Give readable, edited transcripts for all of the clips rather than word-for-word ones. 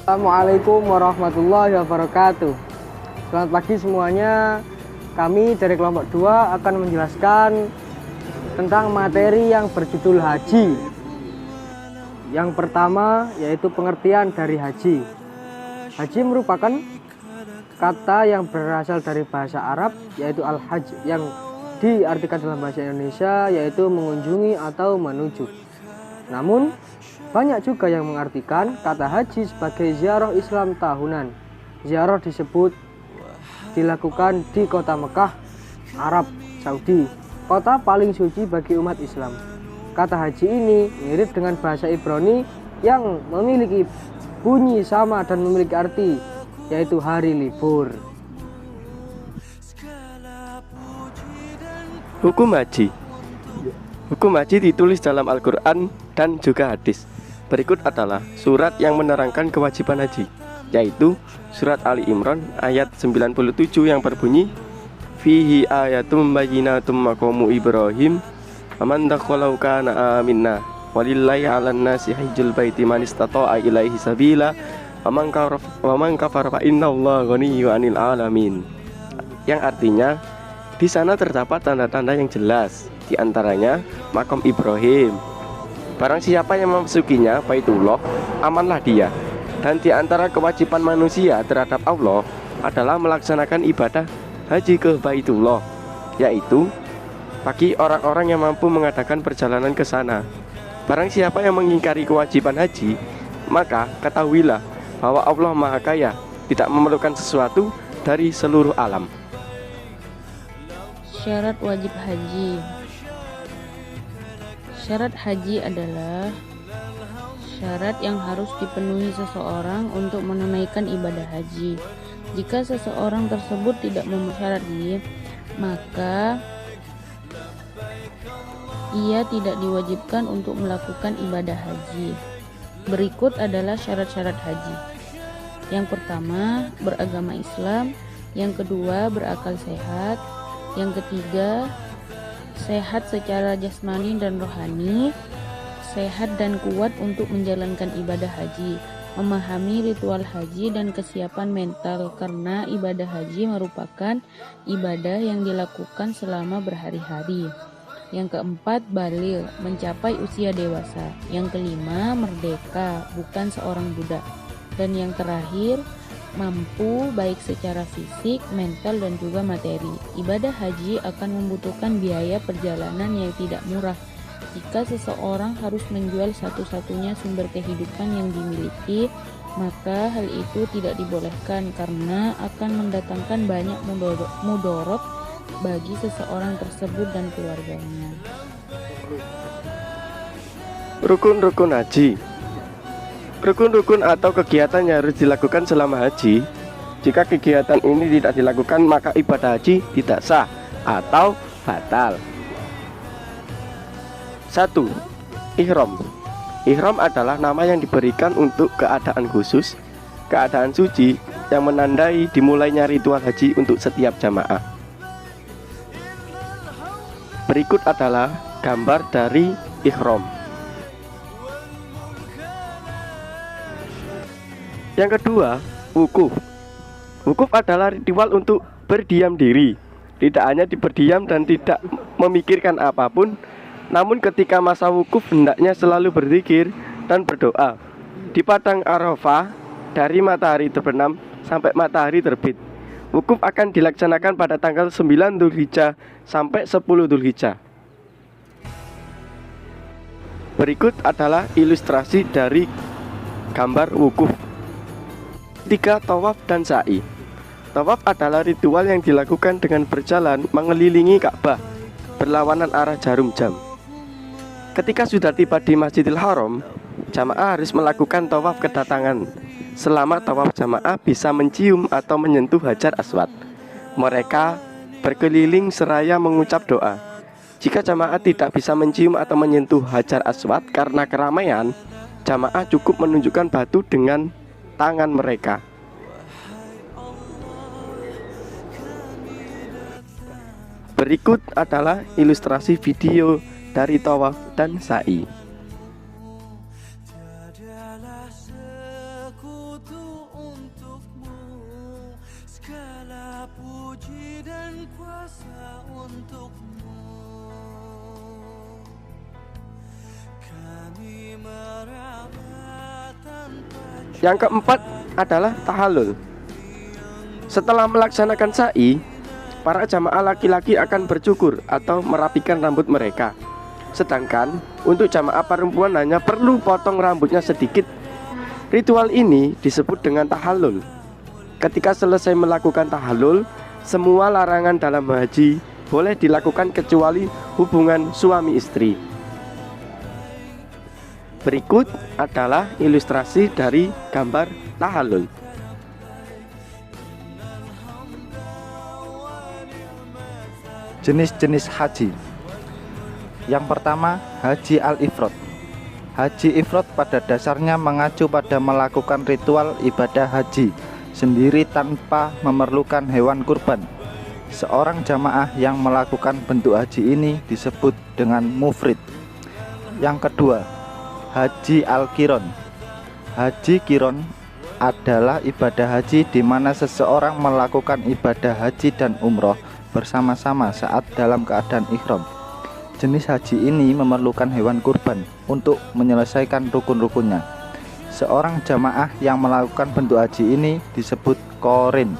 Assalamualaikum warahmatullahi wabarakatuh. Selamat pagi semuanya. Kami dari kelompok 2 akan menjelaskan tentang materi yang berjudul haji. Yang pertama yaitu pengertian dari haji. Haji merupakan kata yang berasal dari bahasa Arab yaitu al-hajj, yang diartikan dalam bahasa Indonesia yaitu mengunjungi atau menuju. Namun banyak juga yang mengartikan kata haji sebagai ziarah Islam tahunan. Ziarah disebut dilakukan di kota Mekah, Arab Saudi, kota paling suci bagi umat Islam. Kata haji ini mirip dengan bahasa Ibrani yang memiliki bunyi sama dan memiliki arti yaitu hari libur. Hukum haji. Hukum haji ditulis dalam Al-Quran dan juga hadis. Berikut adalah surat yang menerangkan kewajiban haji, yaitu surat Ali Imran ayat 97 yang berbunyi fihi ayatum bayyinatum maqamu Ibrahim faman dakhalahu kana aminna walillahi 'alan nasi hajjul baiti man istata'a ilaihi sabila waman kafara fa innallaha ghaniyyun 'anil 'alamin. Yang artinya di sana terdapat tanda-tanda yang jelas, di antaranya makam Ibrahim. Barang siapa yang memasukinya, Baitullah, amanlah dia. Dan di antara kewajiban manusia terhadap Allah adalah melaksanakan ibadah haji ke Baitullah, yaitu bagi orang-orang yang mampu mengadakan perjalanan ke sana. Barang siapa yang mengingkari kewajiban haji, maka ketahuilah bahwa Allah Maha Kaya, tidak memerlukan sesuatu dari seluruh alam. Syarat wajib haji. Syarat haji adalah syarat yang harus dipenuhi seseorang untuk menunaikan ibadah haji. Jika seseorang tersebut tidak memenuhi syarat ini, maka ia tidak diwajibkan untuk melakukan ibadah haji. Berikut adalah syarat-syarat haji. Yang pertama, beragama Islam. Yang kedua, berakal sehat. Yang ketiga, sehat secara jasmani dan rohani, sehat dan kuat untuk menjalankan ibadah haji, memahami ritual haji dan kesiapan mental, karena ibadah haji merupakan ibadah yang dilakukan selama berhari-hari. Yang keempat, baligh, mencapai usia dewasa. Yang kelima, merdeka, bukan seorang budak. Dan yang terakhir, mampu baik secara fisik, mental, dan juga materi. Ibadah haji akan membutuhkan biaya perjalanan yang tidak murah. Jika seseorang harus menjual satu-satunya sumber kehidupan yang dimiliki, maka hal itu tidak dibolehkan karena akan mendatangkan banyak mudorot bagi seseorang tersebut dan keluarganya. Rukun-rukun haji. Rukun-rukun atau kegiatan yang harus dilakukan selama haji. Jika kegiatan ini tidak dilakukan, maka ibadah haji tidak sah atau batal. 1. Ihram. Ihram adalah nama yang diberikan untuk keadaan khusus, keadaan suci yang menandai dimulainya ritual haji untuk setiap jamaah. Berikut adalah gambar dari ihram. Yang kedua, wukuf. Wukuf adalah ritual untuk berdiam diri. Tidak hanya berdiam dan tidak memikirkan apapun, namun ketika masa wukuf hendaknya selalu berzikir dan berdoa di padang Arafah dari matahari terbenam sampai matahari terbit. Wukuf akan dilaksanakan pada tanggal 9 Dzulhijjah sampai 10 Dzulhijjah. Berikut adalah ilustrasi dari gambar wukuf. 3. Tawaf dan sa'i. Tawaf adalah ritual yang dilakukan dengan berjalan mengelilingi Ka'bah berlawanan arah jarum jam. Ketika sudah tiba di Masjidil Haram, jamaah harus melakukan tawaf kedatangan. Selama tawaf, jamaah bisa mencium atau menyentuh Hajar Aswad. Mereka berkeliling seraya mengucap doa. Jika jamaah tidak bisa mencium atau menyentuh Hajar Aswad karena keramaian, jamaah cukup menunjukkan batu dengan tangan mereka. Berikut adalah ilustrasi video dari tawaf dan sa'i. Yang keempat adalah tahallul. Setelah melaksanakan sa'i, para jamaah laki-laki akan bercukur atau merapikan rambut mereka. Sedangkan untuk jamaah perempuan hanya perlu potong rambutnya sedikit. Ritual ini disebut dengan tahallul. Ketika selesai melakukan tahallul, semua larangan dalam haji boleh dilakukan kecuali hubungan suami istri. Berikut adalah ilustrasi dari gambar tahallul. Jenis-jenis haji. Yang pertama, haji al-ifrad. Haji ifrad pada dasarnya mengacu pada melakukan ritual ibadah haji sendiri tanpa memerlukan hewan kurban. Seorang jamaah yang melakukan bentuk haji ini disebut dengan mufrid. Yang kedua, haji al-qiron. Haji qiron adalah ibadah haji di mana seseorang melakukan ibadah haji dan umroh bersama-sama saat dalam keadaan ihram. Jenis haji ini memerlukan hewan kurban untuk menyelesaikan rukun-rukunnya. Seorang jamaah yang melakukan bentuk haji ini disebut qorin.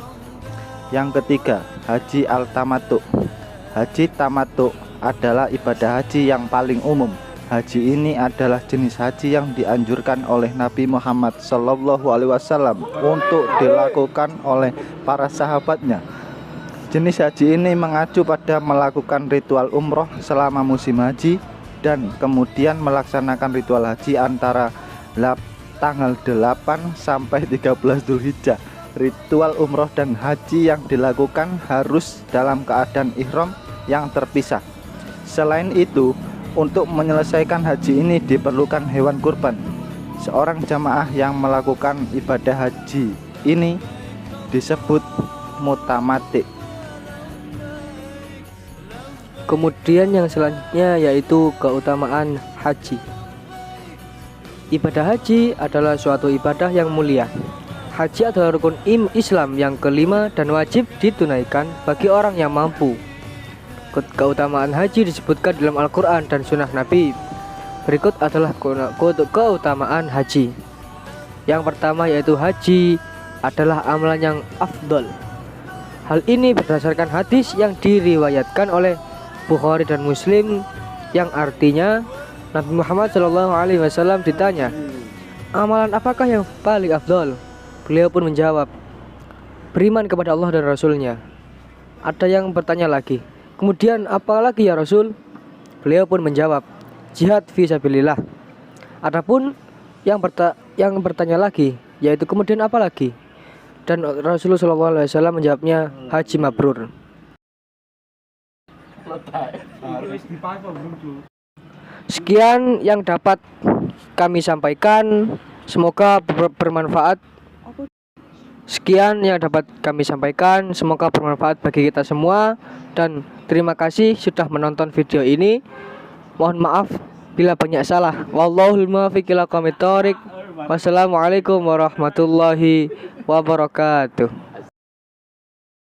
Yang ketiga, haji al-tamattu. Haji tamattu adalah ibadah haji yang paling umum. Haji ini adalah jenis haji yang dianjurkan oleh Nabi Muhammad SAW untuk dilakukan oleh para sahabatnya. Jenis haji ini mengacu pada melakukan ritual umroh selama musim haji dan kemudian melaksanakan ritual haji antara tanggal 8 sampai 13 Dzulhijjah. Ritual umroh dan haji yang dilakukan harus dalam keadaan ihram yang terpisah. Selain itu, untuk menyelesaikan haji ini diperlukan hewan kurban. Seorang jamaah yang melakukan ibadah haji ini disebut mutamatik. Kemudian yang selanjutnya yaitu keutamaan haji. Ibadah haji adalah suatu ibadah yang mulia. Haji adalah rukun Islam yang kelima dan wajib ditunaikan bagi orang yang mampu. Keutamaan haji disebutkan dalam Al-Quran dan Sunnah Nabi. Berikut adalah keutamaan haji. Yang pertama yaitu haji adalah amalan yang afdol. Hal ini berdasarkan hadis yang diriwayatkan oleh Bukhari dan Muslim, yang artinya Nabi Muhammad SAW ditanya, amalan apakah yang paling afdol? Beliau pun menjawab, beriman kepada Allah dan Rasulnya. Ada yang bertanya lagi, kemudian apa lagi ya Rasul? Beliau pun menjawab, jihad fi sabilillah. Adapun yang bertanya lagi, yaitu kemudian apa lagi? Dan Rasulullah SAW menjawabnya, haji mabrur. Sekian yang dapat kami sampaikan, semoga bermanfaat. Semoga bermanfaat bagi kita semua. Dan terima kasih sudah menonton video ini. Mohon maaf bila banyak salah. Wallahul muwaffiq ila aqwamit thoriq. Wassalamualaikum warahmatullahi wabarakatuh.